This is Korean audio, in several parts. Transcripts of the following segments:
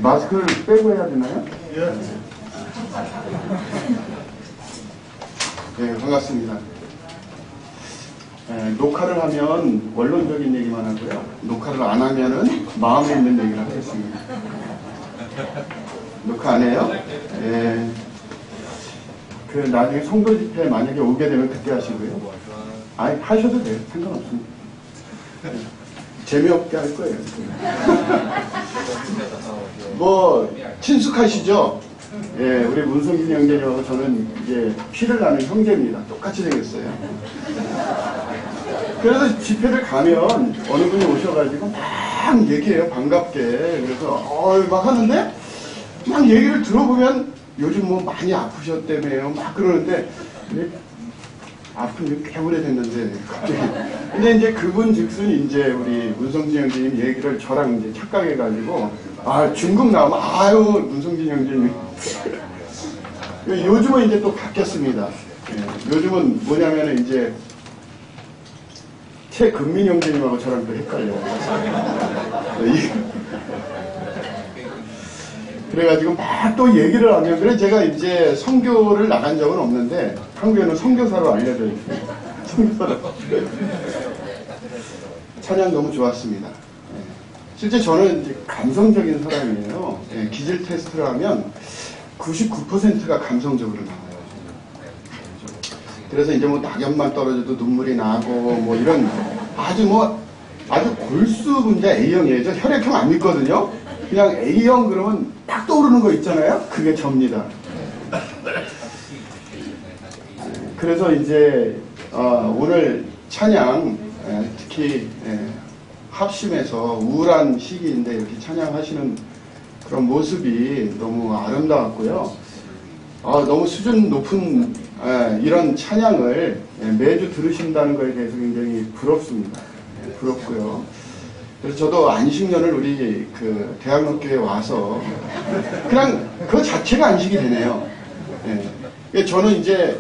마스크를 빼고 해야 되나요? 예. 네, 반갑습니다. 녹화를 하면 원론적인 얘기만 하고요. 녹화를 안 하면은 마음에 있는 얘기를 하겠습니다. 녹화 안 해요? 그 나중에 성도 집회 만약에 오게 되면 그때 하시고요. 아니 하셔도 돼요. 상관없습니다. 재미없게 할 거예요. 뭐 친숙하시죠? 예, 우리 문성진 형제님하고 저는 이제 피를 나는 형제입니다. 똑같이 생겼어요. 그래서 집회를 가면 어느 분이 오셔가지고 막 얘기해요. 반갑게. 그래서 막 하는데 막 얘기를 들어보면 요즘 뭐 많이 아프셨다며요. 막 그러는데 아픈 지 꽤 오래됐는데 갑자기. 근데 이제 그분 즉슨 이제 우리 문성진 형제님 얘기를 저랑 이제 착각해가지고 중국 나오면 문성진 형제님. 요즘은 이제 또 바뀌었습니다. 요즘은 뭐냐면은 이제 최근민 형제님하고 저랑 또 헷갈려요. 그래가지고 막 또 얘기를 하면, 그래 제가 이제 선교를 나간 적은 없는데 한국에는 선교사로 알려져 있어요. 선교사로. 찬양 너무 좋았습니다. 실제 저는 이제 감성적인 사람이에요. 기질 테스트를 하면 99%가 감성적으로 나와요. 그래서 이제 뭐 낙엽만 떨어져도 눈물이 나고 뭐 이런 아주 골수 문제 A형이에요. 저 혈액형 안 믿거든요. 그냥 A형 그러면 딱 떠오르는 거 있잖아요. 그게 접니다. 그래서 이제 오늘 찬양 특히 합심해서 우울한 시기인데 이렇게 찬양하시는 그런 모습이 너무 아름다웠고요. 너무 수준 높은 이런 찬양을 매주 들으신다는 것에 대해서 굉장히 부럽습니다. 부럽고요. 그래서 저도 안식년을 우리 그 대학로교회에 와서 그냥 그 자체가 안식이 되네요. 저는 이제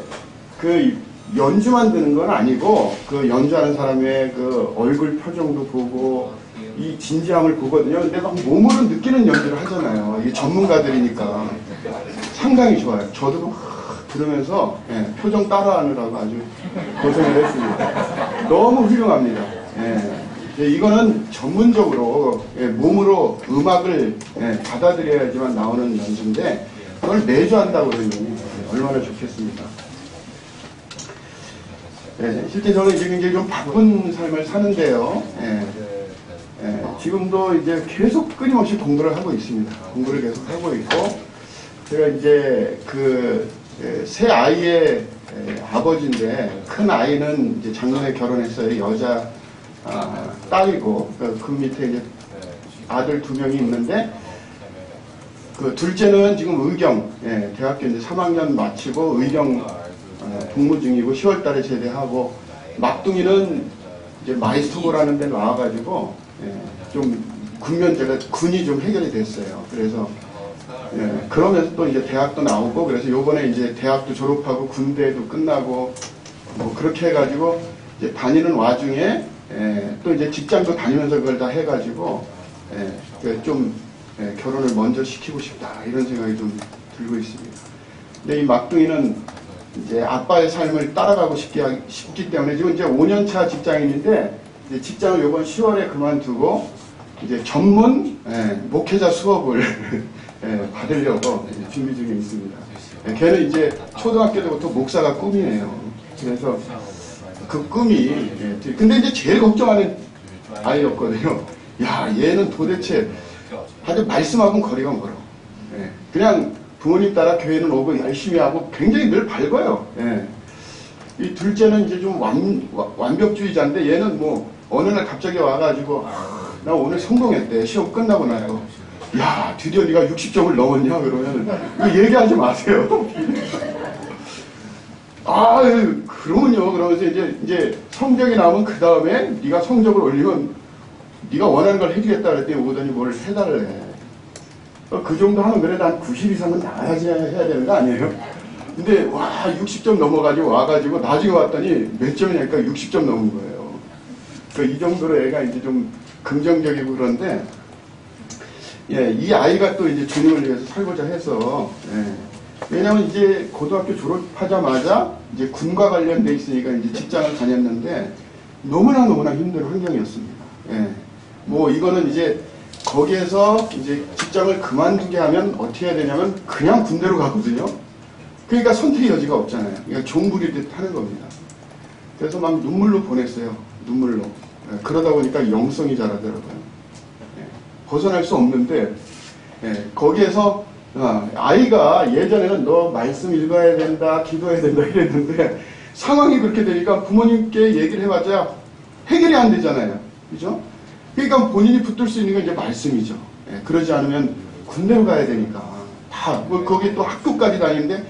그 연주만 드는 건 아니고 그 연주하는 사람의 그 얼굴 표정도 보고 이 진지함을 보거든요. 근데 막 몸으로 느끼는 연주를 하잖아요. 이게 전문가들이니까 상당히 좋아요. 저도 막 들으면서 표정 따라하느라고 아주 고생을 했습니다. 너무 훌륭합니다. 이거는 전문적으로 몸으로 음악을 받아들여야지만 나오는 연주인데 그걸 매주 한다고 그러니 얼마나 좋겠습니까? 실제 저는 이제 굉장히 좀 바쁜 삶을 사는데요. 지금도 이제 계속 끊임없이 공부를 하고 있습니다. 공부를 계속 하고 있고, 제가 이제 그 세 아이의 아버지인데, 큰 아이는 이제 작년에 결혼했어요. 여자 딸이고, 그 밑에 이제 아들 2명이 있는데, 그 둘째는 지금 의경, 대학교 이제 3학년 마치고 의경 복무 중이고 10월 달에 제대하고, 막둥이는 이제 마이스토고라는 데 나와가지고 좀 군이 좀 해결이 됐어요. 그래서 그러면서 또 이제 대학도 나오고, 그래서 요번에 이제 대학도 졸업하고 군대도 끝나고 뭐 그렇게 해가지고 이제 다니는 와중에 또 이제 직장도 다니면서 그걸 다 해가지고 좀 결혼을 먼저 시키고 싶다 이런 생각이 좀 들고 있습니다. 근데 이 막둥이는 이제 아빠의 삶을 따라가고 싶기 때문에 지금 이제 5년차 직장인인데 이제 직장을 요번 10월에 그만두고 이제 전문 목회자 수업을 받으려고 준비 중에 있습니다. 걔는 이제 초등학교 때부터 목사가 꿈이에요. 그래서 그 꿈이 근데 이제 제일 걱정하는 아이였거든요. 야, 얘는 도대체 아주 말씀하고는 거리가 멀어. 그냥 부모님 따라 교회는 오고 열심히 하고 굉장히 늘 밝아요. 이 둘째는 이제 좀 완벽주의자인데 얘는 뭐 어느 날 갑자기 와가지고 나 오늘 성공했대. 시험 끝나고 나서 야, 드디어 네가 60점을 넘었냐? 그러면 이거 얘기하지 마세요. 그러면요. 그러면서 이제 성적이 나오면 그 다음에 네가 성적을 올리면 네가 원하는 걸 해주겠다 그랬더니 오더니 뭘 해달래. 그 정도 하면 그래도 한 90 이상은 나와야지 해야 되는 거 아니에요? 근데 60점 넘어가지고 와가지고 나중에 왔더니 몇 점이냐니까 60점 넘은 거예요. 이 정도로 애가 이제 좀 긍정적이고 그런데 예, 이 아이가 또 이제 주님을 위해서 살고자 해서, 예. 왜냐면 이제 고등학교 졸업하자마자 이제 군과 관련돼 있으니까 이제 직장을 다녔는데 너무나 힘든 환경이었습니다. 예. 뭐 이거는 이제 거기에서 이제 직장을 그만두게 하면 어떻게 해야 되냐면 그냥 군대로 가거든요. 그러니까 선택의 여지가 없잖아요. 그러니까 종부리듯 하는 겁니다. 그래서 막 눈물로 보냈어요. 눈물로. 예. 그러다 보니까 영성이 자라더라고요. 예. 벗어날 수 없는데, 예. 거기에서 아이가 예전에는 너 말씀 읽어야 된다, 기도해야 된다 이랬는데 상황이 그렇게 되니까 부모님께 얘기를 해봤자 해결이 안 되잖아요. 그죠? 그러니까 본인이 붙들 수 있는 건 이제 말씀이죠. 예, 그러지 않으면 군대로 가야 되니까. 뭐 거기 또 학교까지 다니는데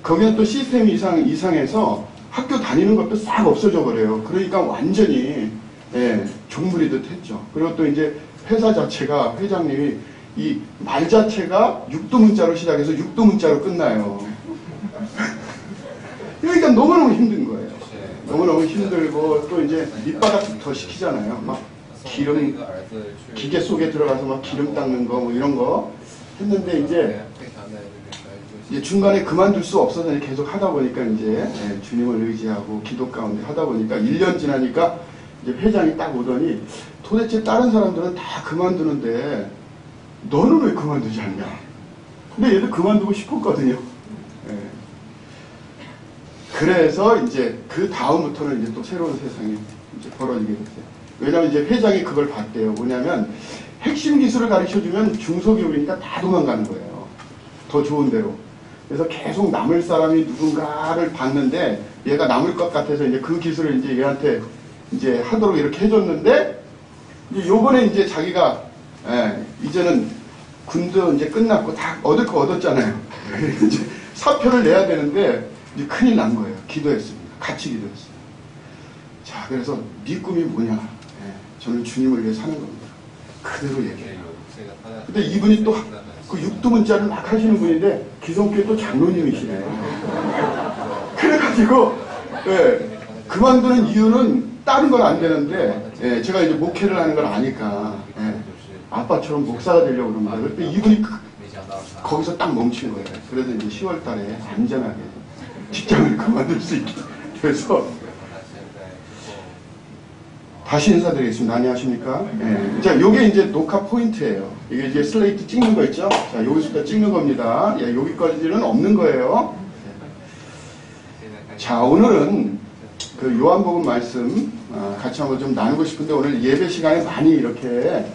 거기는 또 시스템이 이상해서 학교 다니는 것도 싹 없어져 버려요. 그러니까 완전히, 예, 종부리듯 했죠. 그리고 또 이제 회사 자체가, 회장님이 이 말 자체가 육두문자로 시작해서 육두문자로 끝나요. 그러니까 너무너무 힘든 거예요. 너무너무 힘들고 또 이제 밑바닥부터 시키잖아요. 막 기름, 기계 속에 들어가서 막 기름 닦는 거 뭐 이런 거 했는데 이제 중간에 그만둘 수 없어서 계속 하다 보니까 이제, 예, 주님을 의지하고 기도 가운데 하다 보니까 1년 지나니까 이제 회장이 딱 오더니 도대체 다른 사람들은 다 그만두는데 너는 왜 그만두지 않냐? 근데 얘도 그만두고 싶었거든요. 예. 그래서 이제 그 다음부터는 이제 또 새로운 세상이 이제 벌어지게 됐어요. 왜냐면 이제 회장이 그걸 봤대요. 뭐냐면 핵심 기술을 가르쳐주면 중소기업이니까 다 도망가는 거예요. 더 좋은 데로. 그래서 계속 남을 사람이 누군가를 봤는데 얘가 남을 것 같아서 이제 그 기술을 이제 얘한테 이제 하도록 이렇게 해줬는데 이제 요번에 이제 자기가, 예, 이제는 군도 이제 끝났고 다 얻을 거 얻었잖아요. 이제 사표를 내야 되는데 이제 큰일 난 거예요. 기도했습니다. 같이 기도했어요. 자, 그래서 네 꿈이 뭐냐? 예, 저는 주님을 위해 사는 겁니다. 그대로 얘기해요. 근데 이분이 또 그 육두문자를 막 하시는 분인데 기성교회 또 장로님이시네. 그래가지고, 예, 그만두는 이유는 다른 건 안 되는데, 예, 제가 이제 목회를 하는 걸 아니까, 예, 아빠처럼 목사가 되려고 그럽니다. 그때 이분이 거기서 딱 멈춘 거예요. 그래서 이제 10월 달에 안전하게 직장을 그만둘 수 있게 돼서 다시 인사드리겠습니다. 안녕하십니까? 예. 자, 요게 이제 녹화 포인트예요. 이게 이제 슬레이트 찍는 거 있죠? 자, 여기서부터 찍는 겁니다. 예, 여기까지는 없는 거예요. 자, 오늘은 그 요한복음 말씀 같이 한번 좀 나누고 싶은데 오늘 예배 시간에 많이 이렇게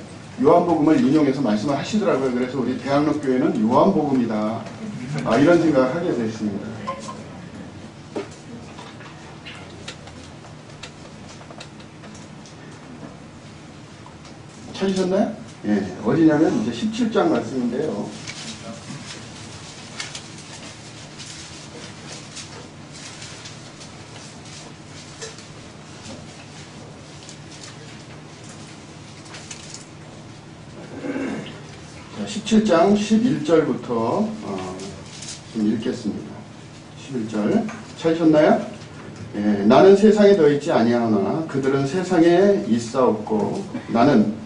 요한복음을 인용해서 말씀을 하시더라고요. 그래서 우리 대학로교회는 요한복음이다. 이런 생각을 하게 됐습니다. 찾으셨나요? 예, 어디냐면 이제 17장 말씀인데요. 자, 17장 11절부터 좀 읽겠습니다. 11절 찾으셨나요? 예, 나는 세상에 더 있지 아니하나 그들은 세상에 있사옵고 나는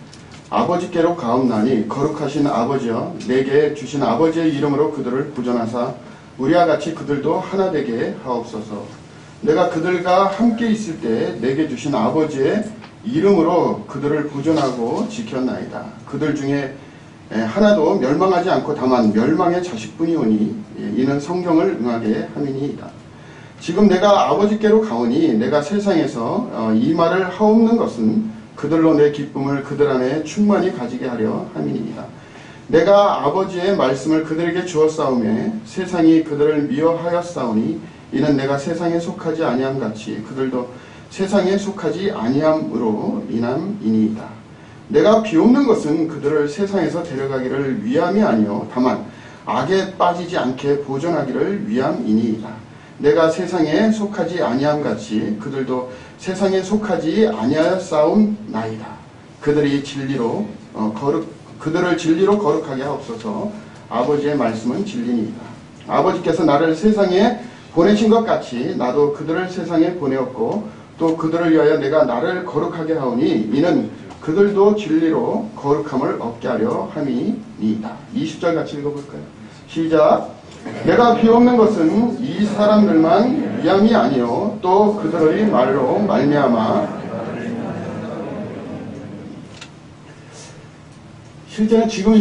아버지께로 가옵나니 거룩하신 아버지여 내게 주신 아버지의 이름으로 그들을 보존하사 우리와 같이 그들도 하나 되게 하옵소서. 내가 그들과 함께 있을 때 내게 주신 아버지의 이름으로 그들을 보존하고 지켰나이다. 그들 중에 하나도 멸망하지 않고 다만 멸망의 자식뿐이오니 이는 성경을 응하게 함이니이다. 지금 내가 아버지께로 가오니 내가 세상에서 이 말을 하옵는 것은 그들로 내 기쁨을 그들 안에 충만히 가지게 하려 함이니이다. 내가 아버지의 말씀을 그들에게 주었사오매 세상이 그들을 미워하였사오니 이는 내가 세상에 속하지 아니함 같이 그들도 세상에 속하지 아니함으로 인함이니이다. 내가 비옵는 것은 그들을 세상에서 데려가기를 위함이 아니요 다만 악에 빠지지 않게 보존하기를 위함이니이다. 내가 세상에 속하지 아니함 같이 그들도 세상에 속하지 아니하였사옵나이다. 그들을 진리로 거룩하게 하옵소서. 아버지의 말씀은 진리니이다. 아버지께서 나를 세상에 보내신 것 같이 나도 그들을 세상에 보내었고 또 그들을 위하여 내가 나를 거룩하게 하오니 이는 그들도 진리로 거룩함을 얻게 하려 함이니이다. 20절 같이 읽어볼까요? 시작. 내가 비옵는 것은 이 사람들만 위함이 아니요 또 그들의 말로 말미암아. 실제는 지금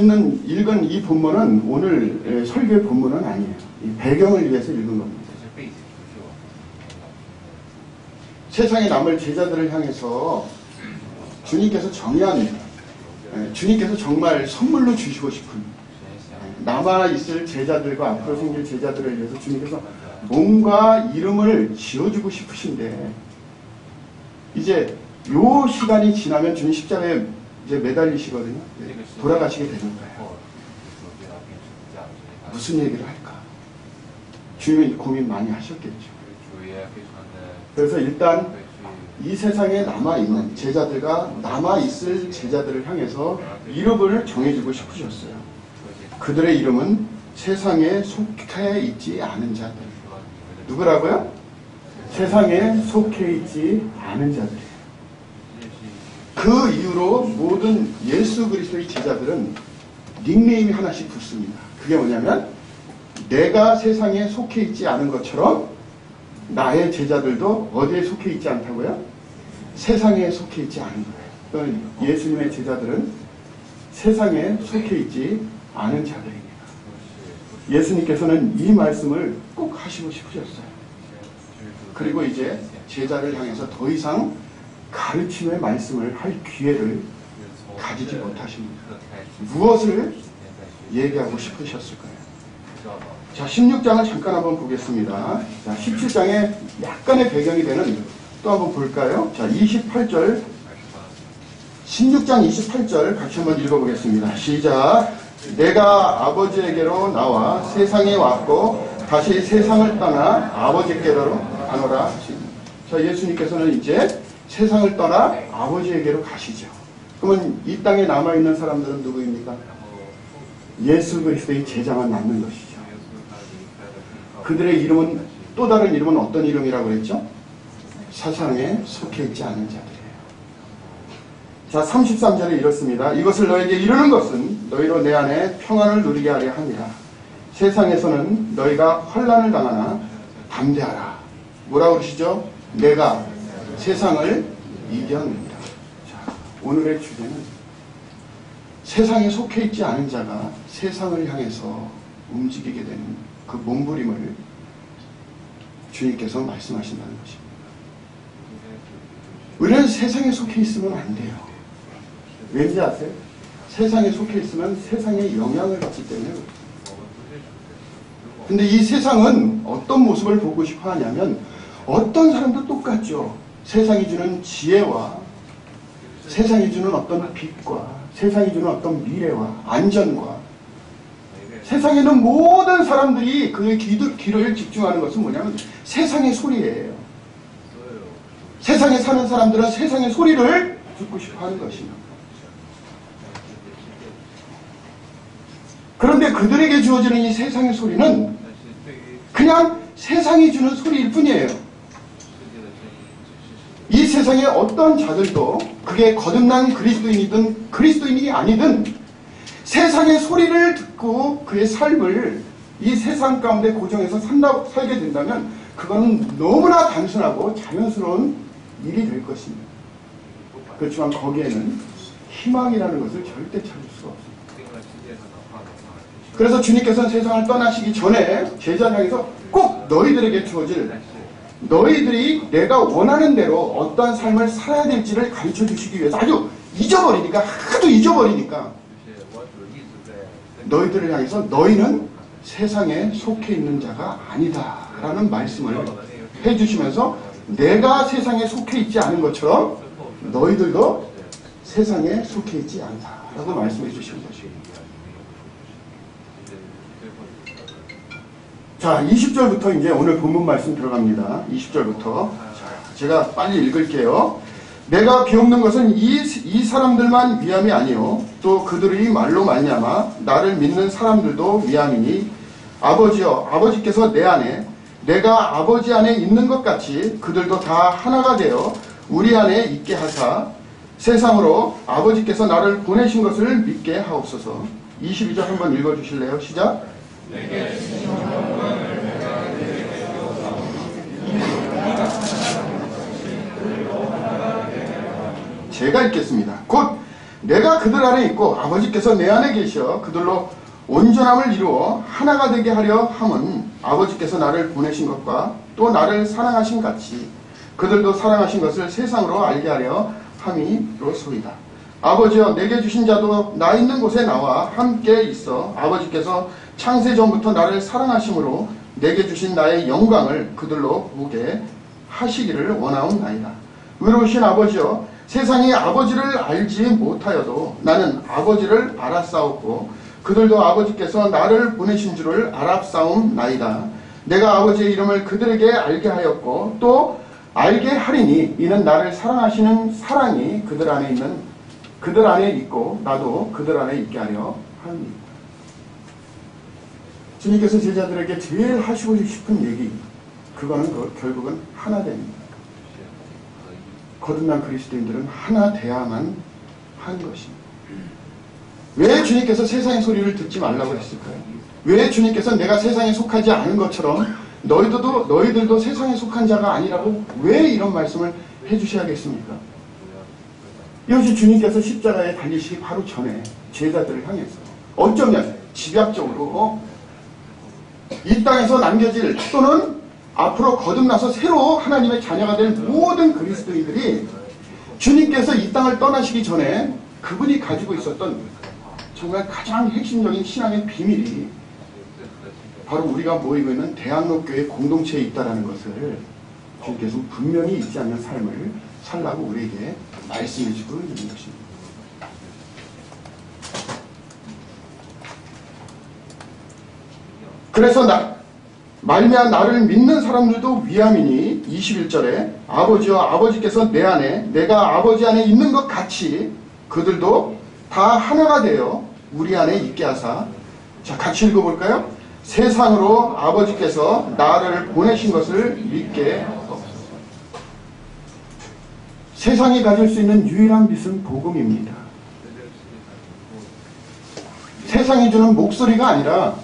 읽은 이 본문은 오늘 설교의 본문은 아니에요. 이 배경을 위해서 읽은 겁니다. 세상에 남을 제자들을 향해서 주님께서 주님께서 정말 선물로 주시고 싶은 남아있을 제자들과 앞으로 생길 제자들을 위해서 주님께서 몸과 이름을 지어주고 싶으신데 이제 요 시간이 지나면 주님 십자가에 이제 매달리시거든요. 돌아가시게 되는 거예요. 무슨 얘기를 할까? 주님이 고민 많이 하셨겠죠. 그래서 일단 이 세상에 남아있는 제자들과 남아있을 제자들을 향해서 이름을 정해주고 싶으셨어요. 그들의 이름은 세상에 속해 있지 않은 자들. 누구라고요? 세상에 속해 있지 않은 자들이에요. 그 이후로 모든 예수 그리스도의 제자들은 닉네임이 하나씩 붙습니다. 그게 뭐냐면 내가 세상에 속해 있지 않은 것처럼 나의 제자들도 어디에 속해 있지 않다고요? 세상에 속해 있지 않은 거예요. 예수님의 제자들은 세상에 속해 있지 않은 자들입니다. 예수님께서는 이 말씀을 꼭 하시고 싶으셨어요. 그리고 이제 제자를 향해서 더 이상 가르침의 말씀을 할 기회를 가지지 못하십니다. 무엇을 얘기하고 싶으셨을까요? 자, 16장을 잠깐 한번 보겠습니다. 자, 17장에 약간의 배경이 되는 또 한번 볼까요? 자, 28절 16장 28절 같이 한번 읽어보겠습니다. 시작. 내가 아버지에게로 나와 세상에 왔고 다시 세상을 떠나 아버지께로 가노라. 자, 예수님께서는 이제 세상을 떠나 아버지에게로 가시죠. 그러면 이 땅에 남아있는 사람들은 누구입니까? 예수 그리스도의 제자만 남는 것이죠. 그들의 이름은 또 다른 이름은 어떤 이름이라고 그랬죠? 세상에 속해 있지 않은 자들이에요. 자, 33절에 이렇습니다. 이것을 너에게 이루는 것은 너희로 내 안에 평안을 누리게 하려 함이라. 세상에서는 너희가 환난을 당하나 담대하라. 뭐라고 그러시죠? 내가 세상을 이겼느니라. 자, 오늘의 주제는 세상에 속해 있지 않은 자가 세상을 향해서 움직이게 되는 그 몸부림을 주님께서 말씀하신다는 것입니다. 우리는 세상에 속해 있으면 안 돼요. 왠지 아세요? 세상에 속해 있으면 세상에 영향을 받기 때문에 그렇습니다. 근데 이 세상은 어떤 모습을 보고 싶어 하냐면 어떤 사람도 똑같죠. 세상이 주는 지혜와 세상이 주는 어떤 빛과 세상이 주는 어떤 미래와 안전과 세상에는 모든 사람들이 그의 귀를 집중하는 것은 뭐냐면 세상의 소리예요. 세상에 사는 사람들은 세상의 소리를 듣고 싶어 하는 것입니다. 그런데 그들에게 주어지는 이 세상의 소리는 그냥 세상이 주는 소리일 뿐이에요. 이 세상의 어떤 자들도 그게 거듭난 그리스도인이든 그리스도인이 아니든 세상의 소리를 듣고 그의 삶을 이 세상 가운데 고정해서 살게 된다면 그거는 너무나 단순하고 자연스러운 일이 될 것입니다. 그렇지만 거기에는 희망이라는 것을 절대 찾을 수가 없습니다. 그래서 주님께서는 세상을 떠나시기 전에 제자를 향해서 꼭 너희들에게 주어질 너희들이 내가 원하는 대로 어떠한 삶을 살아야 될지를 가르쳐 주시기 위해서 하도 잊어버리니까 너희들을 향해서 너희는 세상에 속해 있는 자가 아니다 라는 말씀을 해주시면서 내가 세상에 속해 있지 않은 것처럼 너희들도 세상에 속해 있지 않다 라고 말씀해 주시는 것입니다. 자, 20절부터 이제 오늘 본문 말씀 들어갑니다. 20절부터. 제가 빨리 읽을게요. 내가 비옵는 것은 이 사람들만 위함이 아니요 또 그들의 말로 말미암아 나를 믿는 사람들도 위함이니 아버지여 아버지께서 내 안에 내가 아버지 안에 있는 것 같이 그들도 다 하나가 되어 우리 안에 있게 하사 세상으로 아버지께서 나를 보내신 것을 믿게 하옵소서. 22절 한번 읽어주실래요? 시작. 제가 읽겠습니다. 곧 내가 그들 안에 있고 아버지께서 내 안에 계셔 그들로 온전함을 이루어 하나가 되게 하려 함은 아버지께서 나를 보내신 것과 또 나를 사랑하신 같이 그들도 사랑하신 것을 세상으로 알게 하려 함이로소이다. 아버지여 내게 주신 자도 나 있는 곳에 나와 함께 있어 아버지께서 창세 전부터 나를 사랑하심으로 내게 주신 나의 영광을 그들로 보게 하시기를 원하옵나이다. 의로우신 아버지여 세상이 아버지를 알지 못하여도 나는 아버지를 알았사옵고 그들도 아버지께서 나를 보내신 줄을 알았사옵나이다. 내가 아버지의 이름을 그들에게 알게 하였고 또 알게 하리니 이는 나를 사랑하시는 사랑이 그들 안에 있고 나도 그들 안에 있게 하려 합니다. 주님께서 제자들에게 제일 하시고 싶은 얘기, 그거는 결국은 하나됨입니다. 거듭난 그리스도인들은 하나 돼야만 한 것입니다. 왜 주님께서 세상의 소리를 듣지 말라고 했을까요? 왜 주님께서 내가 세상에 속하지 않은 것처럼 너희들도 세상에 속한 자가 아니라고 왜 이런 말씀을 해주셔야겠습니까? 이것이 주님께서 십자가에 달리시기 바로 전에 제자들을 향해서 어쩌면 집약적으로 이 땅에서 남겨질 또는 앞으로 거듭나서 새로 하나님의 자녀가 될 모든 그리스도인들이 주님께서 이 땅을 떠나시기 전에 그분이 가지고 있었던 정말 가장 핵심적인 신앙의 비밀이 바로 우리가 모이고 있는 대학로교회 공동체에 있다는 것을 주님께서 분명히 잊지 않는 삶을 살라고 우리에게 말씀해 주고 있는 것입니다. 그래서 말미암아 나를 믿는 사람들도 위함이니 21절에 아버지와 아버지께서 내 안에 내가 아버지 안에 있는 것 같이 그들도 다 하나가 되어 우리 안에 있게 하사. 자, 같이 읽어볼까요? 세상으로 아버지께서 나를 보내신 것을 믿게 하옵소서. 세상이 가질 수 있는 유일한 빛은 복음입니다. 세상이 주는 목소리가 아니라,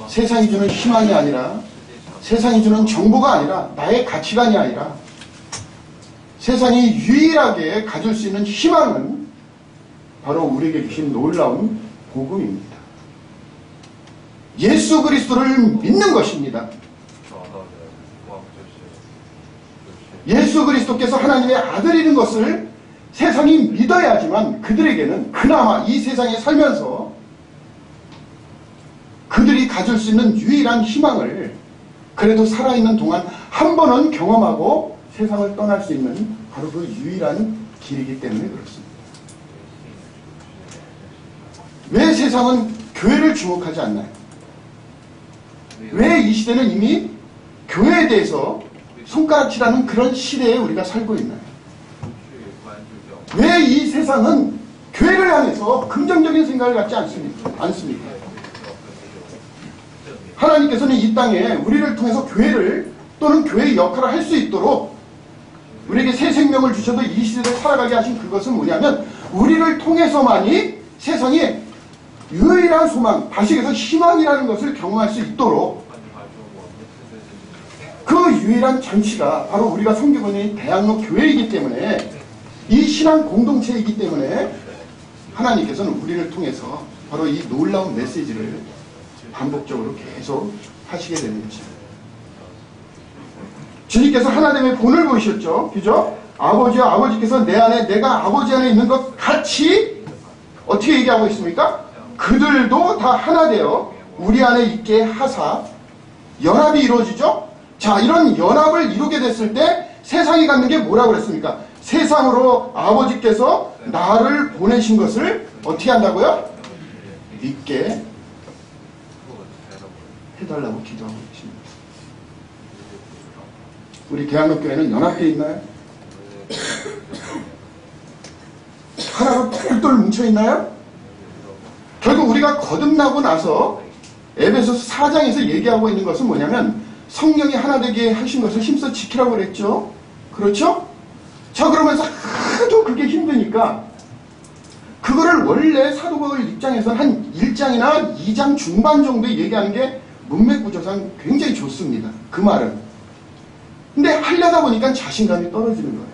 세상이 주는 희망이 아니라, 세상이 주는 정보가 아니라, 나의 가치관이 아니라, 세상이 유일하게 가질 수 있는 희망은 바로 우리에게 주신 놀라운 복음입니다. 예수 그리스도를 믿는 것입니다. 예수 그리스도께서 하나님의 아들이는 것을 세상이 믿어야지만 그들에게는 그나마 이 세상에 살면서 그들이 가질 수 있는 유일한 희망을 그래도 살아있는 동안 한 번은 경험하고 세상을 떠날 수 있는 바로 그 유일한 길이기 때문에 그렇습니다. 왜 세상은 교회를 주목하지 않나요? 왜 이 시대는 이미 교회에 대해서 손가락질하는 그런 시대에 우리가 살고 있나요? 왜 이 세상은 교회를 향해서 긍정적인 생각을 갖지 않습니까? 하나님께서는 이 땅에 우리를 통해서 교회를 또는 교회의 역할을 할 수 있도록 우리에게 새 생명을 주셔도 이 시대를 살아가게 하신 그것은 뭐냐면 우리를 통해서만이 세상에 유일한 소망, 다시해서 희망이라는 것을 경험할 수 있도록 그 유일한 장치가 바로 우리가 섬기고 있는 대학로 교회이기 때문에 이 신앙 공동체이기 때문에 하나님께서는 우리를 통해서 바로 이 놀라운 메시지를 반복적으로 계속 하시게 되는 것입니다. 주님께서 하나님의 본을 보이셨죠? 그죠? 아버지와 아버지께서 내 안에 내가 아버지 안에 있는 것 같이 어떻게 얘기하고 있습니까? 그들도 다 하나 되어 우리 안에 있게 하사 연합이 이루어지죠? 자, 이런 연합을 이루게 됐을 때 세상이 갖는 게 뭐라고 그랬습니까? 세상으로 아버지께서 나를 보내신 것을 어떻게 한다고요? 믿게 해달라고 기도하고 계십니다. 우리 대학로교회는 연합되어 있나요? 하나로 똘똘 뭉쳐있나요? 결국 우리가 거듭나고 나서 에베소서 4장에서 얘기하고 있는 것은 뭐냐면 성령이 하나 되게 하신 것을 힘써 지키라고 그랬죠. 그렇죠? 자, 그러면서 하도 하도 그게 힘드니까 그거를 원래 사도 바울 입장에서는 한 1장이나 2장 중반 정도에 얘기하는 게 문맥구조상 굉장히 좋습니다. 그 말은. 근데 하려다 보니까 자신감이 떨어지는 거예요.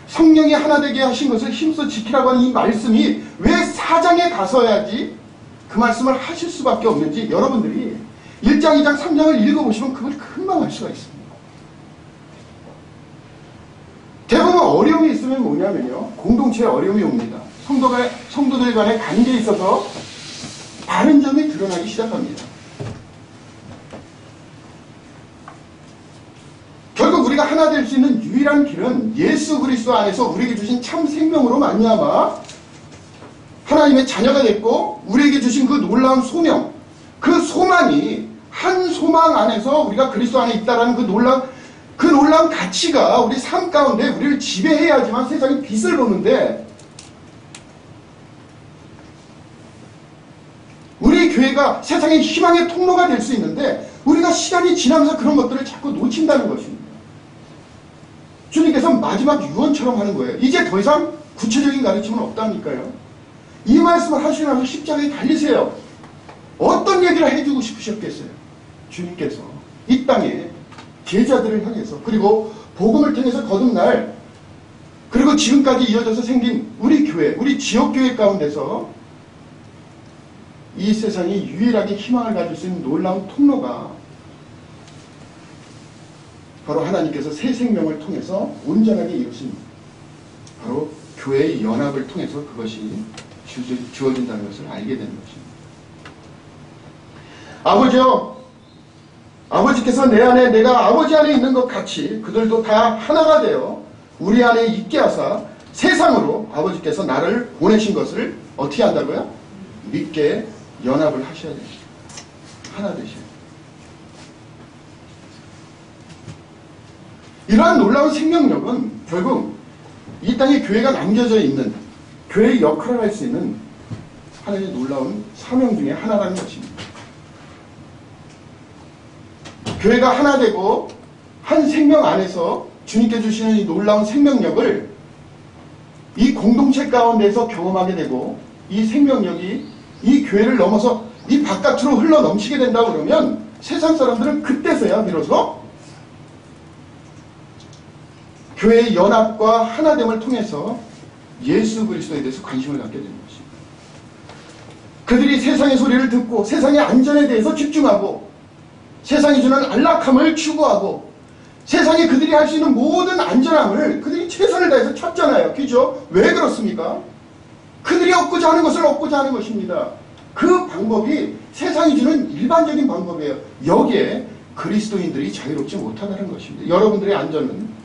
성령이 하나 되게 하신 것을 힘써 지키라고 하는 이 말씀이 왜 4장에 가서야지 그 말씀을 하실 수밖에 없는지 여러분들이 1장, 2장, 3장을 읽어보시면 그걸 금방 알 수가 있습니다. 대부분 어려움이 있으면 뭐냐면요, 공동체에 어려움이 옵니다. 성도들 간의 관계에 있어서 다른 점이 드러나기 시작합니다. 결국 우리가 하나 될 수 있는 유일한 길은 예수 그리스도 안에서 우리에게 주신 참 생명으로 말미암아 하나님의 자녀가 됐고 우리에게 주신 그 놀라운 소명, 그 소망이 한 소망 안에서 우리가 그리스도 안에 있다는 그 놀라운 가치가 우리 삶 가운데 우리를 지배해야지만 세상에 빛을 보는데, 우리 교회가 세상의 희망의 통로가 될 수 있는데 우리가 시간이 지나면서 그런 것들을 자꾸 놓친다는 것입니다. 주님께서 마지막 유언처럼 하는 거예요. 이제 더 이상 구체적인 가르침은 없다니까요. 이 말씀을 하시면서 십자가에 달리세요. 어떤 얘기를 해주고 싶으셨겠어요? 주님께서 이 땅에 제자들을 향해서, 그리고 복음을 통해서 거듭날, 그리고 지금까지 이어져서 생긴 우리 교회, 우리 지역교회 가운데서 이 세상이 유일하게 희망을 가질 수 있는 놀라운 통로가 바로 하나님께서 새 생명을 통해서 온전하게 이루신 바로 교회의 연합을 통해서 그것이 주어진다는 것을 알게 되는 것입니다. 아버지요, 아버지께서 내 안에 내가 아버지 안에 있는 것 같이 그들도 다 하나가 되어 우리 안에 있게 하사 세상으로 아버지께서 나를 보내신 것을 어떻게 한다고요? 믿게 연합을 하셔야 됩니다. 하나 되셔야 돼요. 이러한 놀라운 생명력은 결국 이 땅에 교회가 남겨져 있는, 교회의 역할을 할 수 있는 하나님의 놀라운 사명 중에 하나라는 것입니다. 교회가 하나 되고 한 생명 안에서 주님께 주시는 이 놀라운 생명력을 이 공동체 가운데서 경험하게 되고, 이 생명력이 이 교회를 넘어서 이 바깥으로 흘러 넘치게 된다고 그러면 세상 사람들은 그때서야 비로소 교회의 연합과 하나됨을 통해서 예수 그리스도에 대해서 관심을 갖게 되는 것입니다. 그들이 세상의 소리를 듣고 세상의 안전에 대해서 집중하고 세상이 주는 안락함을 추구하고 세상에 그들이 할 수 있는 모든 안전함을 그들이 최선을 다해서 찾잖아요. 그죠? 왜 그렇습니까? 그들이 얻고자 하는 것을 얻고자 하는 것입니다. 그 방법이 세상이 주는 일반적인 방법이에요. 여기에 그리스도인들이 자유롭지 못하다는 것입니다. 여러분들의 안전은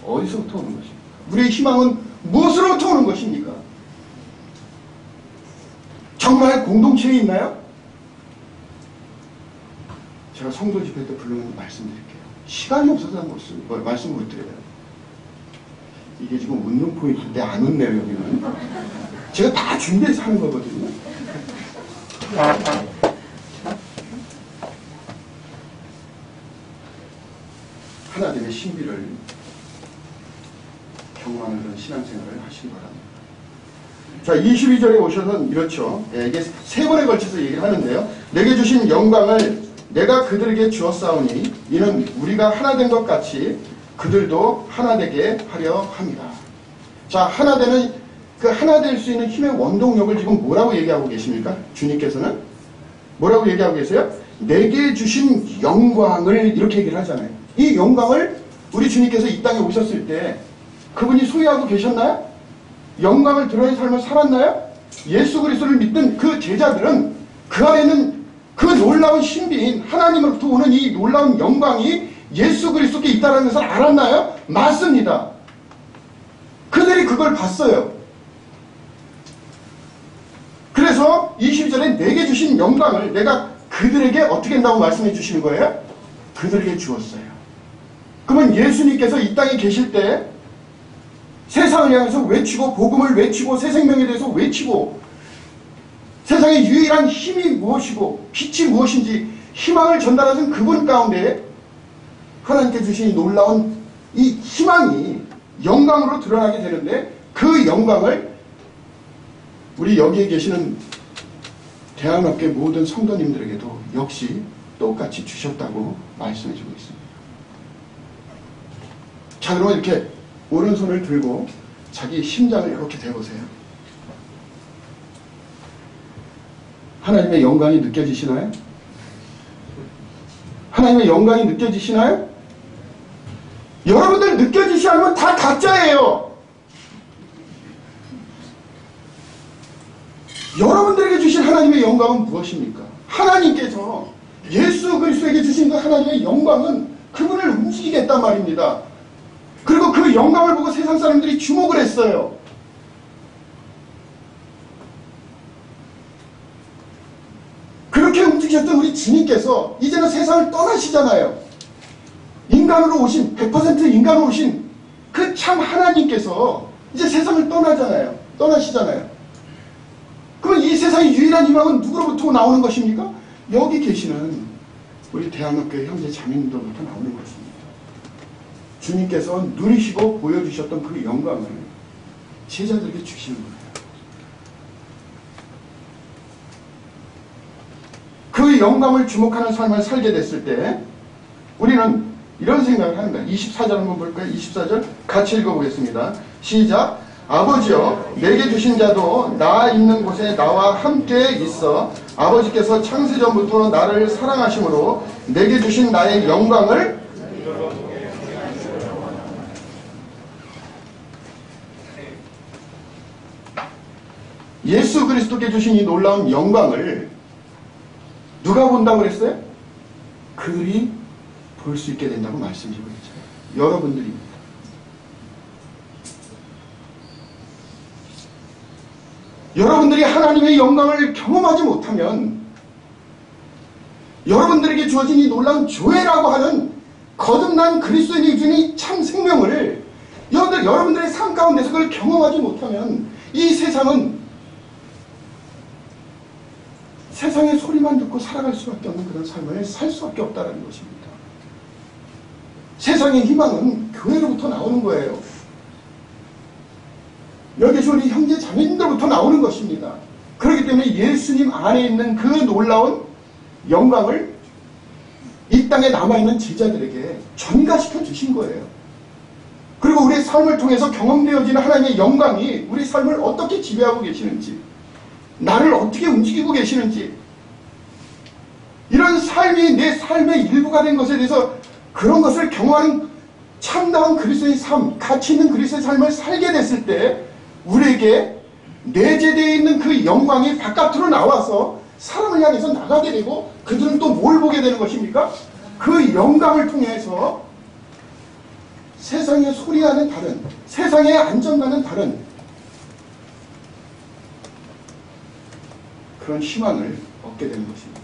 어디서부터 오는 것입니까? 우리의 희망은 무엇으로부터 오는 것입니까? 정말 공동체에 있나요? 제가 성도 집회 때 부르면 말씀드릴게요. 시간이 없어서 말씀 못 드려요. 이게 지금 웃는 포인트인데 안 웃네요, 여기는. 제가 다 준비해서 하는 거거든요. 하나님의 신비를 경험하는 그런 신앙생활을 하시기 바랍니다. 자, 22절에 오셔서는 이렇죠. 이게 세 번에 걸쳐서 얘기를 하는데요. 내게 주신 영광을 내가 그들에게 주었사오니 이는 우리가 하나 된 것 같이 그들도 하나 되게 하려 합니다. 자, 하나 되는 그 하나 될 수 있는 힘의 원동력을 지금 뭐라고 얘기하고 계십니까? 주님께서는 뭐라고 얘기하고 계세요? 내게 주신 영광을 이렇게 얘기를 하잖아요. 이 영광을 우리 주님께서 이 땅에 오셨을 때 그분이 소유하고 계셨나요? 영광을 드러낸 삶을 살았나요? 예수 그리스도를 믿던 그 제자들은 그 안에는 그 놀라운 신비인 하나님으로부터 오는 이 놀라운 영광이 예수 그리스도께 있다는 것을 알았나요? 맞습니다. 그들이 그걸 봤어요. 그래서 22절에 내게 주신 영광을 내가 그들에게 어떻게 한다고 말씀해 주시는 거예요? 그들에게 주었어요. 그러면 예수님께서 이 땅에 계실 때 세상을 향해서 외치고 복음을 외치고 새 생명에 대해서 외치고 세상의 유일한 힘이 무엇이고 빛이 무엇인지 희망을 전달하신 그분 가운데 하나님께 주신 놀라운 이 희망이 영광으로 드러나게 되는데 그 영광을 우리 여기에 계시는 대한학교 모든 성도님들에게도 역시 똑같이 주셨다고 말씀해주고 있습니다. 자, 그러면 이렇게 오른손을 들고 자기 심장을 이렇게 대보세요. 하나님의 영광이 느껴지시나요? 하나님의 영광이 느껴지시나요? 여러분들 느껴지시 않으면 다 가짜예요. 여러분들에게 주신 하나님의 영광은 무엇입니까? 하나님께서 예수 그리스도에게 주신 그 하나님의 영광은 그분을 움직이겠단 말입니다. 그리고 그 영광을 보고 세상 사람들이 주목을 했어요. 그렇게 움직이셨던 우리 주님께서 이제는 세상을 떠나시잖아요. 인간으로 오신 100% 인간으로 오신 그 참 하나님께서 이제 세상을 떠나시잖아요. 그럼 이 세상의 유일한 희망은 누구로부터 나오는 것입니까? 여기 계시는 우리 대한민국교회 형제 자매님들로부터 나오는 것입니다. 주님께서 누리시고 보여주셨던 그 영광을 제자들에게 주시는 거예요. 그 영광을 주목하는 삶을 살게 됐을 때 우리는 이런 생각을 하는 거예요. 24절 한번 볼까요? 24절 같이 읽어보겠습니다. 시작. 아버지여 내게 주신 자도 나 있는 곳에 나와 함께 있어 아버지께서 창세전부터 나를 사랑하심으로 내게 주신 나의 영광을 예수 그리스도께 주신 이 놀라운 영광을 누가 본다고 그랬어요? 그들이 볼 수 있게 된다고 말씀드리고 있죠. 여러분들입니다. 여러분들이 하나님의 영광을 경험하지 못하면 여러분들에게 주어진 이 놀라운 조회라고 하는 거듭난 그리스도인이 주는 이 참 생명을 여러분들의 삶 가운데서 그걸 경험하지 못하면 이 세상은 세상의 소리만 듣고 살아갈 수밖에 없는 그런 삶을 살 수밖에 없다는 것입니다. 세상의 희망은 교회로부터 나오는 거예요. 여기서 우리 형제 자매님들부터 나오는 것입니다. 그렇기 때문에 예수님 안에 있는 그 놀라운 영광을 이 땅에 남아있는 제자들에게 전가시켜 주신 거예요. 그리고 우리의 삶을 통해서 경험되어지는 하나님의 영광이 우리 삶을 어떻게 지배하고 계시는지, 나를 어떻게 움직이고 계시는지, 이런 삶이 내 삶의 일부가 된 것에 대해서 그런 것을 경험하는 참다운 그리스도의 삶, 가치 있는 그리스도의 삶을 살게 됐을 때 우리에게 내재되어 있는 그 영광이 바깥으로 나와서 사람을 향해서 나가게 되고 그들은 또 뭘 보게 되는 것입니까? 그 영광을 통해서 세상의 소리와는 다른, 세상의 안정과는 다른 그런 희망을 얻게 되는 것입니다.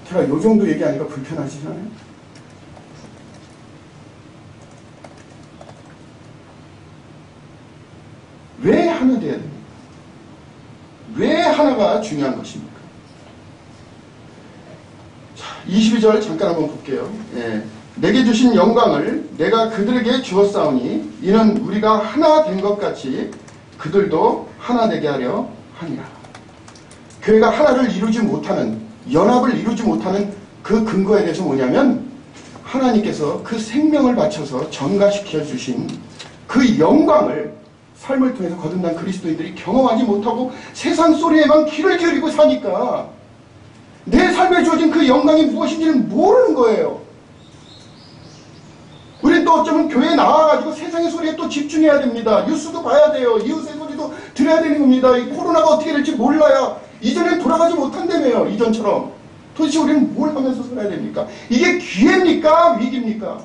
제가 이 정도 얘기하니까 불편하시잖아요? 왜 하나 돼야 됩니까? 왜 하나가 중요한 것입니까? 자, 22절 잠깐 한번 볼게요. 예. 내게 주신 영광을 내가 그들에게 주었사오니 이는 우리가 하나 된 것 같이 그들도 하나 되게 하려 하니라. 교회가 하나를 이루지 못하는, 연합을 이루지 못하는 그 근거에 대해서 뭐냐면 하나님께서 그 생명을 바쳐서 전가시켜 주신 그 영광을 삶을 통해서 거듭난 그리스도인들이 경험하지 못하고 세상 소리에만 귀를 기울이고 사니까 내 삶에 주어진 그 영광이 무엇인지는 모르는 거예요. 우린 또 어쩌면 교회에 나와가지고 세상의 소리에 또 집중해야 됩니다. 뉴스도 봐야 돼요. 이웃의 소리도 들어야 되는 겁니다. 이 코로나가 어떻게 될지 몰라야 이전엔 돌아가지 못한다며요. 이전처럼. 도대체 우리는 뭘 하면서 살아야 됩니까? 이게 기회입니까? 위기입니까?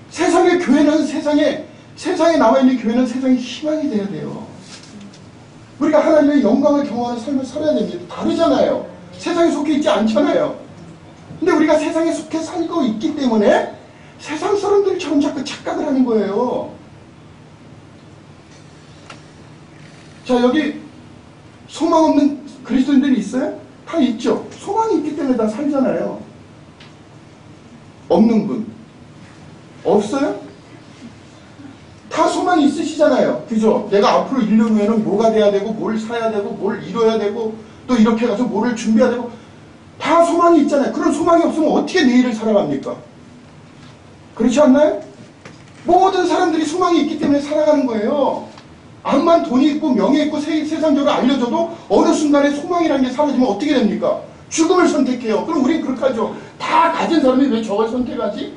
세상의 교회는 세상에 남아있는 교회는 세상의 희망이 돼야 돼요. 우리가 하나님의 영광을 경험하는 삶을 살아야 됩니다. 다르잖아요. 세상에 속해 있지 않잖아요. 근데 우리가 세상에 속해 살고 있기 때문에 세상 사람들처럼 자꾸 착각을 하는 거예요. 자, 여기 소망 없는 그리스도인들이 있어요? 다 있죠. 소망이 있기 때문에 다 살잖아요. 없는 분 없어요? 다 소망이 있으시잖아요. 그죠? 내가 앞으로 1년 후에는 뭐가 돼야 되고 뭘 사야 되고 뭘 이뤄야 되고 또 이렇게 가서 뭐를 준비해야 되고 다 소망이 있잖아요. 그런 소망이 없으면 어떻게 내일을 살아갑니까? 그렇지 않나요? 모든 사람들이 소망이 있기 때문에 살아가는 거예요. 암만 돈이 있고 명예 있고 세상적으로 알려져도 어느 순간에 소망이라는 게 사라지면 어떻게 됩니까? 죽음을 선택해요. 그럼 우린 그렇게 하죠. 다 가진 사람이 왜 저걸 선택하지?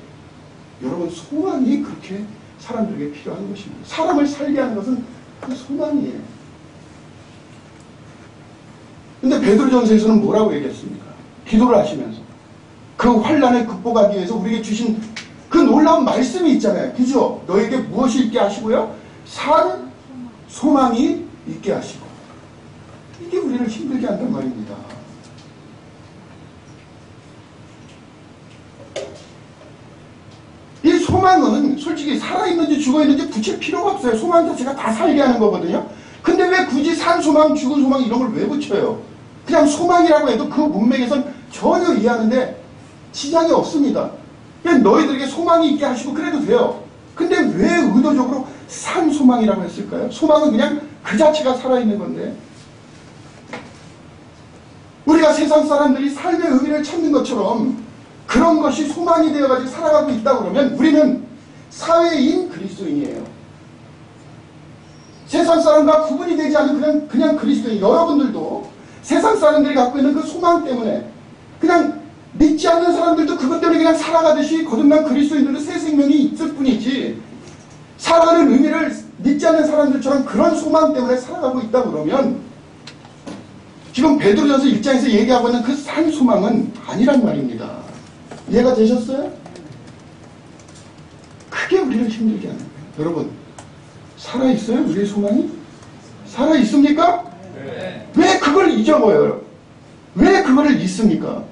여러분, 소망이 그렇게 사람들에게 필요한 것입니다. 사람을 살게 하는 것은 그 소망이에요. 근데 베드로전서에서는 뭐라고 얘기했습니까? 기도를 하시면서 그 환난을 극복하기 위해서 우리에게 주신 그 놀라운 말씀이 있잖아요. 그죠? 너에게 무엇이 있게 하시고요? 산 소망이 있게 하시고. 이게 우리를 힘들게 한단 말입니다. 이 소망은 솔직히 살아있는지 죽어있는지 붙일 필요가 없어요. 소망 자체가 다 살게 하는 거거든요. 근데 왜 굳이 산 소망, 죽은 소망 이런 걸 왜 붙여요? 그냥 소망이라고 해도 그 문맥에선 전혀 이해하는데 지장이 없습니다. 그냥 너희들에게 소망이 있게 하시고 그래도 돼요. 근데 왜 의도적으로 산 소망이라고 했을까요? 소망은 그냥 그 자체가 살아있는 건데, 우리가 세상 사람들이 삶의 의미를 찾는 것처럼 그런 것이 소망이 되어가지고 살아가고 있다 그러면 우리는 사회인 그리스도인이에요. 세상 사람과 구분이 되지 않은 그냥 그리스도인. 여러분들도 세상 사람들이 갖고 있는 그 소망 때문에 그냥 믿지 않는 사람들도 그것 때문에 그냥 살아가듯이 거듭난 그리스도인들도 새 생명이 있을 뿐이지, 살아가는 의미를 믿지 않는 사람들처럼 그런 소망 때문에 살아가고 있다 그러면 지금 베드로전서 1장에서 얘기하고 있는 그 산 소망은 아니란 말입니다. 이해가 되셨어요? 크게 우리를 힘들게 하는 거예요. 여러분, 살아있어요? 우리의 소망이? 살아있습니까? 네. 왜 그걸 잊어버려요? 왜 그거를 잊습니까?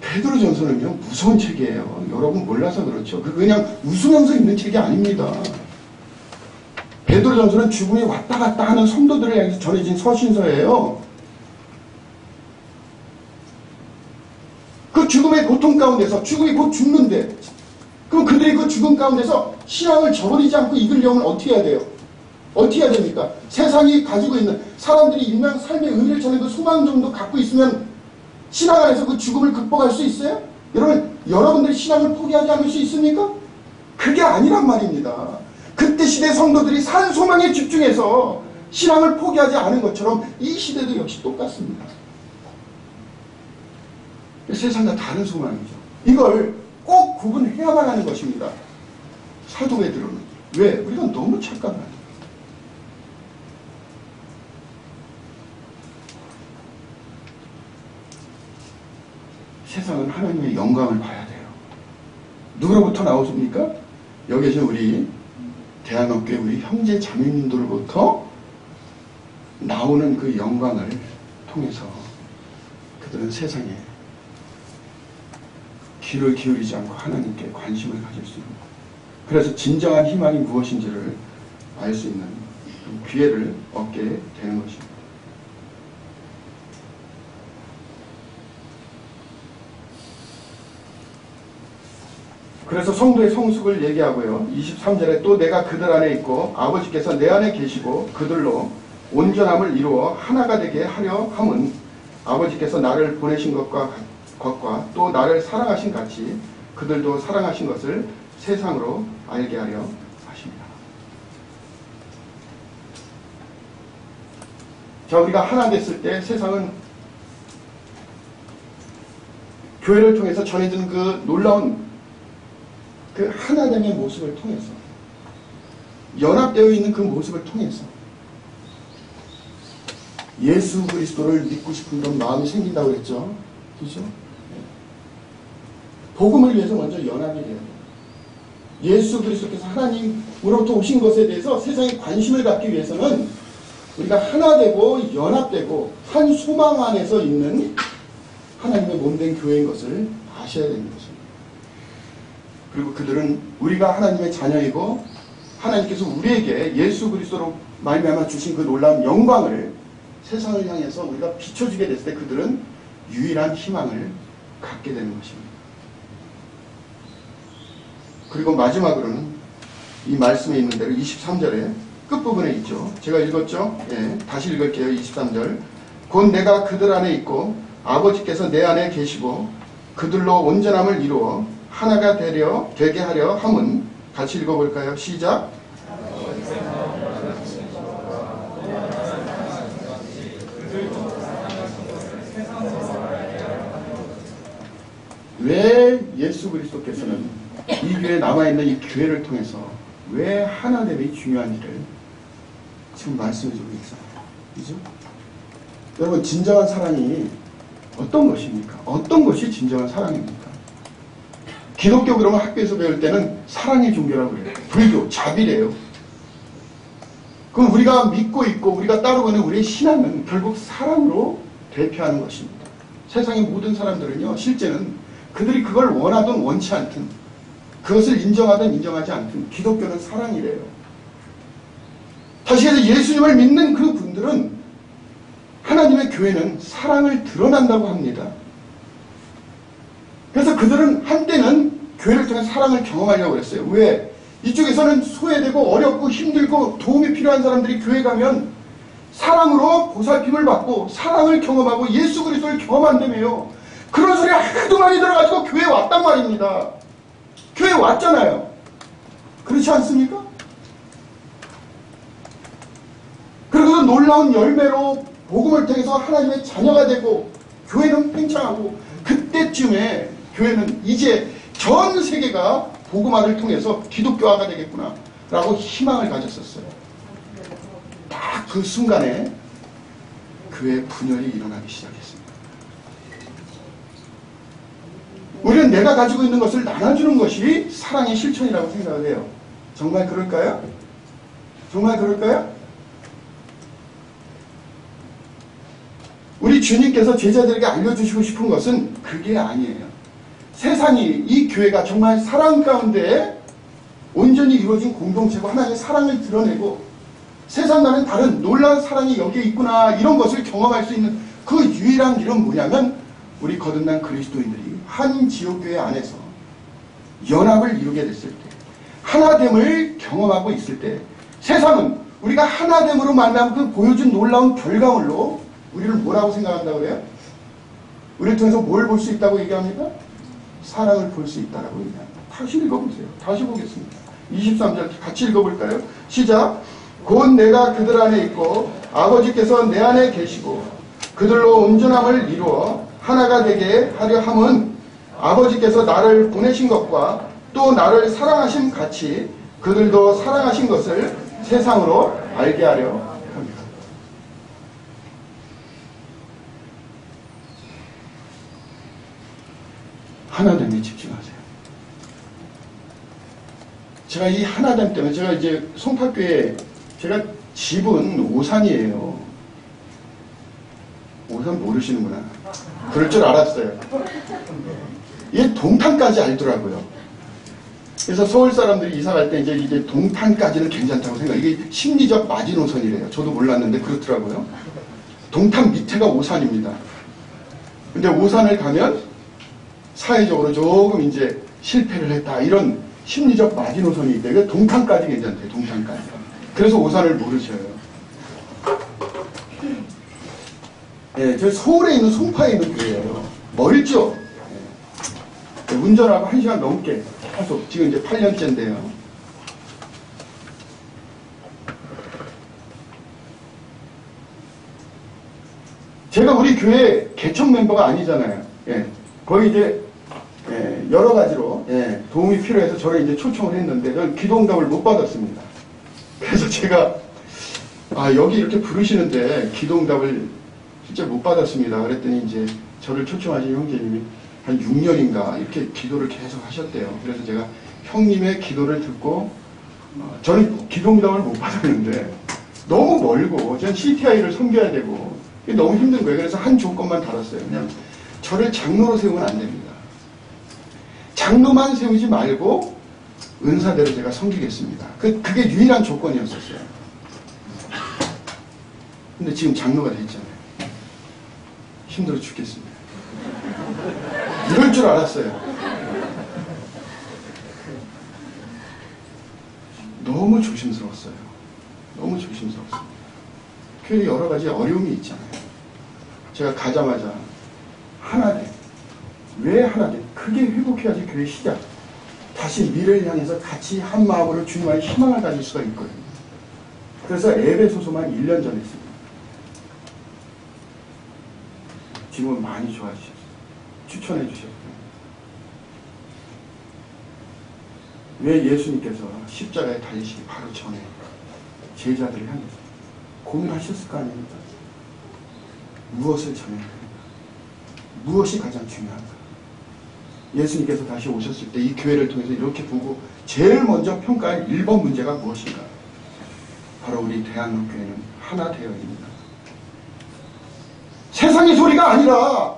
베드로전서는요, 무서운 책이에요. 여러분 몰라서 그렇죠. 그냥 웃으면서 읽는 책이 아닙니다. 베드로전서는 죽음이 왔다 갔다 하는 성도들을 향해서 전해진 서신서예요. 그 죽음의 고통 가운데서, 죽음이 곧 죽는데, 그럼 그들이 그 죽음 가운데서 신앙을 저버리지 않고 이끌려면 어떻게 해야 돼요? 어떻게 해야 됩니까? 세상이 가지고 있는, 사람들이 인간 삶의 의미를 찾는 그 소망 정도 갖고 있으면 신앙 안에서 그 죽음을 극복할 수 있어요? 여러분, 여러분들이 신앙을 포기하지 않을 수 있습니까? 그게 아니란 말입니다. 그때 시대 성도들이 산 소망에 집중해서 신앙을 포기하지 않은 것처럼 이 시대도 역시 똑같습니다. 세상과 다른 소망이죠. 이걸 꼭 구분해야만 하는 것입니다. 사도 베드로는. 왜? 우리가 너무 착각합니다. 세상은 하나님의 영광을 봐야 돼요. 누구로부터 나오십니까? 여기 계신 우리 대한업계 우리 형제 자매님들로부터 나오는 그 영광을 통해서 그들은 세상에 귀를 기울이지 않고 하나님께 관심을 가질 수 있는 거예요. 그래서 진정한 희망이 무엇인지를 알 수 있는 기회를 얻게 되는 것입니다. 그래서 성도의 성숙을 얘기하고요. 23절에 또 내가 그들 안에 있고 아버지께서 내 안에 계시고 그들로 온전함을 이루어 하나가 되게 하려 함은 아버지께서 나를 보내신 것과 또 나를 사랑하신 같이 그들도 사랑하신 것을 세상으로 알게 하려 하십니다. 자, 우리가 하나 됐을 때 세상은 교회를 통해서 전해지는 그 놀라운 그 하나됨의 모습을 통해서, 연합되어 있는 그 모습을 통해서 예수 그리스도를 믿고 싶은 그런 마음이 생긴다고 그랬죠. 그죠? 복음을 위해서 먼저 연합이 돼야 돼요. 예수 그리스도께서 하나님으로부터 오신 것에 대해서 세상에 관심을 갖기 위해서는 우리가 하나 되고 연합되고 한 소망 안에서 있는 하나님의 몸된 교회인 것을 아셔야 되는 것입니다. 그리고 그들은 우리가 하나님의 자녀이고 하나님께서 우리에게 예수 그리스도로 말미암아 주신 그 놀라운 영광을 세상을 향해서 우리가 비춰주게 됐을 때 그들은 유일한 희망을 갖게 되는 것입니다. 그리고 마지막으로는 이 말씀에 있는 대로 23절에 끝부분에 있죠. 제가 읽었죠? 예, 다시 읽을게요. 23절. 곧 내가 그들 안에 있고 아버지께서 내 안에 계시고 그들로 온전함을 이루어 하나가 되게 하려 함은, 같이 읽어볼까요? 시작. 왜 예수 그리스도께서는 이 교회에 남아있는 이 교회를 통해서 왜 하나됨이 중요한지를 지금 말씀해주고 있어요. 그죠? 여러분, 진정한 사랑이 어떤 것입니까? 어떤 것이 진정한 사랑입니까? 기독교 그러면 학교에서 배울 때는 사랑의 종교라고 그래요. 불교, 자비래요. 그럼 우리가 믿고 있고 우리가 따르고 있는 우리의 신앙은 결국 사랑으로 대표하는 것입니다. 세상의 모든 사람들은요, 실제는 그들이 그걸 원하든 원치 않든, 그것을 인정하든 인정하지 않든 기독교는 사랑이래요. 다시 해서 예수님을 믿는 그 분들은, 하나님의 교회는 사랑을 드러난다고 합니다. 그래서 그들은 한때는 교회를 통해 사랑을 경험하려고 그랬어요. 왜? 이쪽에서는 소외되고 어렵고 힘들고 도움이 필요한 사람들이 교회 가면 사랑으로 보살핌을 받고 사랑을 경험하고 예수 그리스도를 경험한다며요. 그런 소리 하도 많이 들어가지고 교회에 왔단 말입니다. 교회에 왔잖아요. 그렇지 않습니까? 그리고 놀라운 열매로 복음을 통해서 하나님의 자녀가 되고 교회는 팽창하고, 그때쯤에 교회는 이제 전 세계가 복음화를 통해서 기독교화가 되겠구나 라고 희망을 가졌었어요. 딱 그 순간에 교회의 분열이 일어나기 시작했습니다. 우리는 내가 가지고 있는 것을 나눠주는 것이 사랑의 실천이라고 생각을 해요. 정말 그럴까요? 정말 그럴까요? 우리 주님께서 제자들에게 알려주시고 싶은 것은 그게 아니에요. 세상이, 이 교회가 정말 사랑 가운데 온전히 이루어진 공동체고 하나님의 사랑을 드러내고 세상과는 다른 놀라운 사랑이 여기에 있구나, 이런 것을 경험할 수 있는 그 유일한 길은 뭐냐면, 우리 거듭난 그리스도인들이 한 지역교회 안에서 연합을 이루게 됐을 때, 하나됨을 경험하고 있을 때, 세상은 우리가 하나됨으로 만나면 그 보여준 놀라운 결과물로 우리를 뭐라고 생각한다고 그래요? 우리를 통해서 뭘 볼 수 있다고 얘기합니까? 사랑을 볼 수 있다고 얘기합니다. 다시 읽어보세요. 다시 보겠습니다. 23절 같이 읽어볼까요? 시작. 곧 내가 그들 안에 있고 아버지께서 내 안에 계시고 그들로 온전함을 이루어 하나가 되게 하려 함은, 아버지께서 나를 보내신 것과 또 나를 사랑하심 같이 그들도 사랑하신 것을 세상으로 알게 하려 합니다. 하나됨에 집중하세요. 제가 이 하나됨 때문에, 제가 이제 송파교회, 제가 집은 오산이에요. 오산 모르시는구나. 그럴 줄 알았어요. 이게 동탄까지 알더라고요. 그래서 서울 사람들이 이사 갈 때 이제 동탄까지는 괜찮다고 생각. 이게 심리적 마지노선이래요. 저도 몰랐는데 그렇더라고요. 동탄 밑에가 오산입니다. 근데 오산을 가면 사회적으로 조금 이제 실패를 했다, 이런 심리적 마지노선이 있대. 그래서 동탄까지 괜찮대요. 동탄까지. 그래서 오산을 모르셔요. 예, 저 서울에 있는 송파에 있는 교회예요. 멀죠? 예. 운전하고 1시간 넘게 계속, 지금 이제 8년째인데요. 제가 우리 교회 개척 멤버가 아니잖아요. 예. 거의 이제 여러 가지로 도움이 필요해서 저를 이제 초청을 했는데 저는 기도응답을 못 받았습니다. 그래서 제가 여기 이렇게 부르시는데 기도응답을 실제 못 받았습니다. 그랬더니 이제 저를 초청하신 형제님이 한 6년인가 이렇게 기도를 계속 하셨대요. 그래서 제가 형님의 기도를 듣고 저는 기도응답을 못 받았는데 너무 멀고 전 CTI를 섬겨야 되고 너무 힘든 거예요. 그래서 한 조건만 달았어요. 그냥 저를 장로로 세우면 안 됩니다. 장로만 세우지 말고 은사대로 제가 섬기겠습니다. 그게 유일한 조건이었었어요. 근데 지금 장로가 됐잖아요. 힘들어 죽겠습니다. 이럴 줄 알았어요. 너무 조심스러웠어요. 너무 조심스러웠어요. 교회에 여러 가지 어려움이 있잖아요. 제가 가자마자 하나됨. 왜 하나됨? 그게 회복해야지 교회 시작. 다시 미래를 향해서 같이 한 마음으로 주님 안에 희망을 가질 수가 있거든요. 그래서 에베소서만 1년 전에 했습니다. 지금은 많이 좋아지셨어요. 추천해 주셨고요. 왜 예수님께서 십자가에 달리시기 바로 전에 제자들을 향해서 고민하셨을 거 아닙니까? 무엇을 전해야 됩니까? 무엇이 가장 중요한가? 예수님께서 다시 오셨을 때 이 교회를 통해서 이렇게 보고 제일 먼저 평가할 1번 문제가 무엇인가? 바로 우리 대한민국교회는 하나 되어입니다. 세상의 소리가 아니라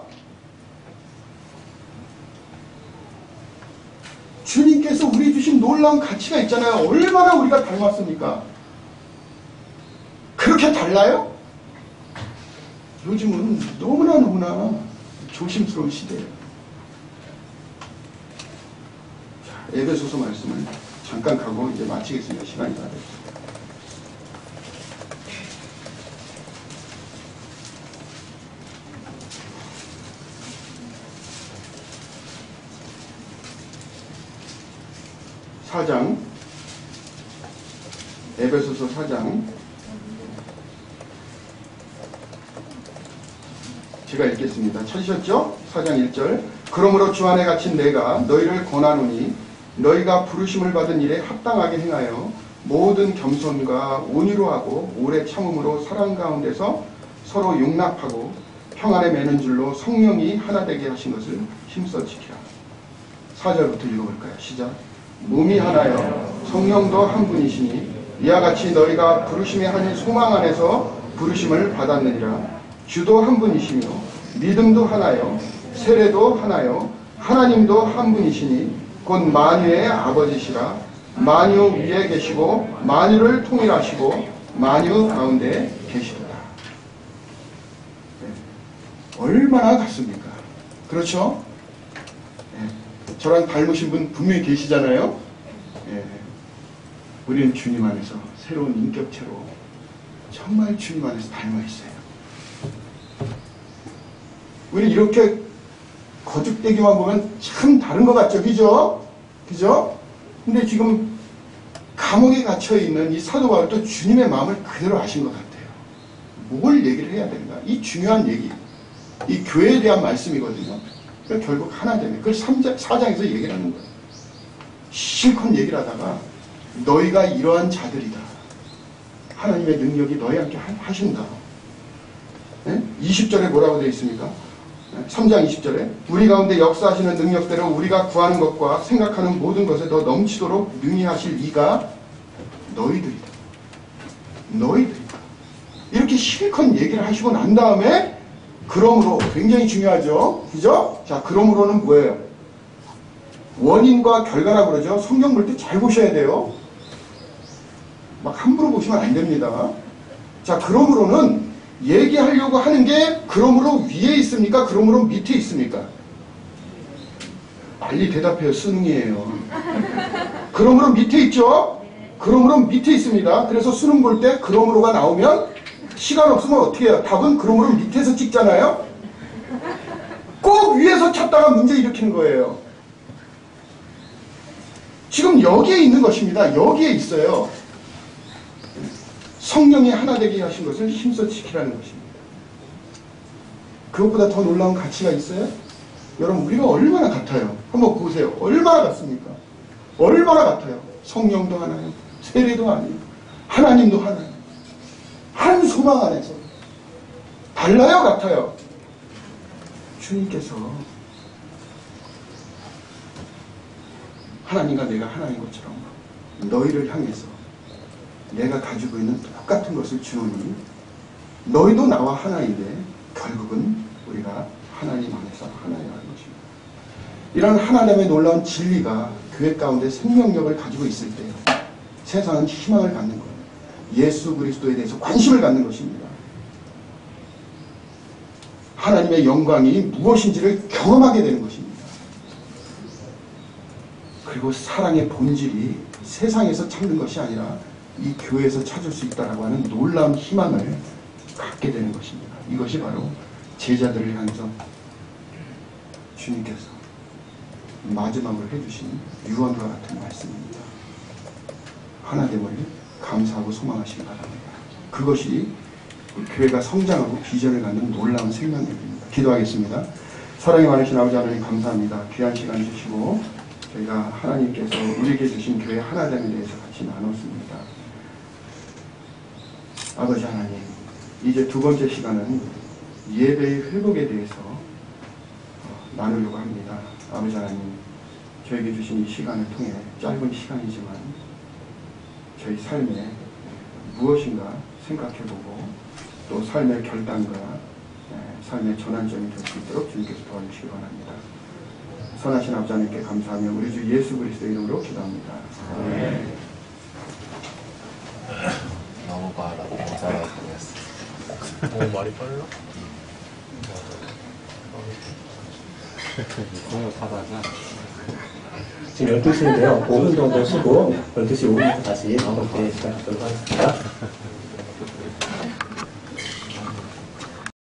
주님께서 우리 주신 놀라운 가치가 있잖아요. 얼마나 우리가 닮았습니까? 그렇게 달라요? 요즘은 너무나 조심스러운 시대예요. 자, 에베소서 말씀을 잠깐 가고 이제 마치겠습니다. 시간이 다 됐어요. 에베소서 4장 제가 읽겠습니다. 찾으셨죠? 4장 1절. 그러므로 주 안에 갇힌 내가 너희를 권하노니 너희가 부르심을 받은 일에 합당하게 행하여 모든 겸손과 온유로 하고 오래 참음으로 사랑 가운데서 서로 용납하고 평안에 매는 줄로 성령이 하나 되게 하신 것을 힘써 지키라. 4절부터 읽어볼까요? 시작. 몸이 하나여 성령도 한 분이시니 이와 같이 너희가 부르심의 한 소망 안에서 부르심을 받았느니라. 주도 한 분이시며 믿음도 하나여 세례도 하나여 하나님도 한 분이시니 곧 만유의 아버지시라. 만유 위에 계시고 만유를 통일하시고 만유 가운데 계시도다. 얼마나 같습니까? 그렇죠? 저랑 닮으신 분 분명히 계시잖아요. 우리는 주님 안에서 새로운 인격체로 정말 주님 안에서 닮아있어요. 우리 이렇게 거죽대기만 보면 참 다른 것 같죠? 그죠? 그죠? 근데 지금 감옥에 갇혀있는 이 사도 바울도 주님의 마음을 그대로 아신 것 같아요. 뭘 얘기를 해야 되는가? 이 중요한 얘기, 이 교회에 대한 말씀이거든요. 그러니까 결국 하나 되네. 그걸 4장에서 얘기를 하는 거예요. 실컷 얘기를 하다가 너희가 이러한 자들이다. 하나님의 능력이 너희 함께 하신다. 네? 20절에 뭐라고 되어 있습니까? 3장 20절에 우리 가운데 역사하시는 능력대로 우리가 구하는 것과 생각하는 모든 것에 더 넘치도록 능히 하실 이가 너희들이다. 너희들이다. 이렇게 실컷 얘기를 하시고 난 다음에 그러므로 굉장히 중요하죠. 그죠? 자, 그러므로는 뭐예요? 원인과 결과라고 그러죠. 성경 볼 때 잘 보셔야 돼요. 막 함부로 보시면 안 됩니다. 자, 그러므로는 얘기하려고 하는 게 그러므로 위에 있습니까? 그러므로 밑에 있습니까? 빨리 대답해요. 수능이에요. 그러므로 밑에 있죠? 그러므로 밑에 있습니다. 그래서 수능 볼 때 그러므로가 나오면 시간 없으면 어떻게 해요? 답은 그러므로 밑에서 찍잖아요? 꼭 위에서 찾다가 문제 일으키는 거예요. 지금 여기에 있는 것입니다. 여기에 있어요. 성령이 하나 되게 하신 것을 힘써 지키라는 것입니다. 그것보다 더 놀라운 가치가 있어요? 여러분, 우리가 얼마나 같아요? 한번 보세요. 얼마나 같습니까? 얼마나 같아요? 성령도 하나요. 세례도 아니에요. 하나님도 하나요. 한 소망 안에서. 달라요? 같아요? 주님께서 하나님과 내가 하나인 것처럼 너희를 향해서 내가 가지고 있는 똑같은 것을 주노니 너희도 나와 하나인데 결국은 우리가 하나님 안에서 하나여야 하는 것입니다. 이런 하나님의 놀라운 진리가 교회 가운데 생명력을 가지고 있을 때 세상은 희망을 갖는 거예요. 예수 그리스도에 대해서 관심을 갖는 것입니다. 하나님의 영광이 무엇인지를 경험하게 되는 것입니다. 그리고 사랑의 본질이 세상에서 찾는 것이 아니라 이 교회에서 찾을 수 있다라고 하는 놀라운 희망을 갖게 되는 것입니다. 이것이 바로 제자들을 향해서 주님께서 마지막으로 해주신 유언과 같은 말씀입니다. 하나됨을 감사하고 소망하시기 바랍니다. 그것이 교회가 성장하고 비전을 갖는 놀라운 생명력입니다. 기도하겠습니다. 사랑이 많으신 아버지 하나님 감사합니다. 귀한 시간 주시고 저희가 하나님께서 우리에게 주신 교회 하나됨에 대해서 같이 나눴습니다. 아버지 하나님, 이제 두 번째 시간은 예배의 회복에 대해서 나누려고 합니다. 아버지 하나님, 저에게 주신 이 시간을 통해 짧은 시간이지만 저희 삶에 무엇인가 생각해보고 또 삶의 결단과 삶의 전환점이 될 수 있도록 주님께서 도와주시기 바랍니다. 선하신 아버지 하나님께 감사하며 우리 주 예수 그리스도의 이름으로 기도합니다. 아멘. 너무 빨라. 너무 잘하고 있어. 너무 말이 빨라? 공격하다가 지금 12시인데요. 5분 정도 쉬고 12시 5분부터 다시 마무리 시간 갖도록 하겠습니다.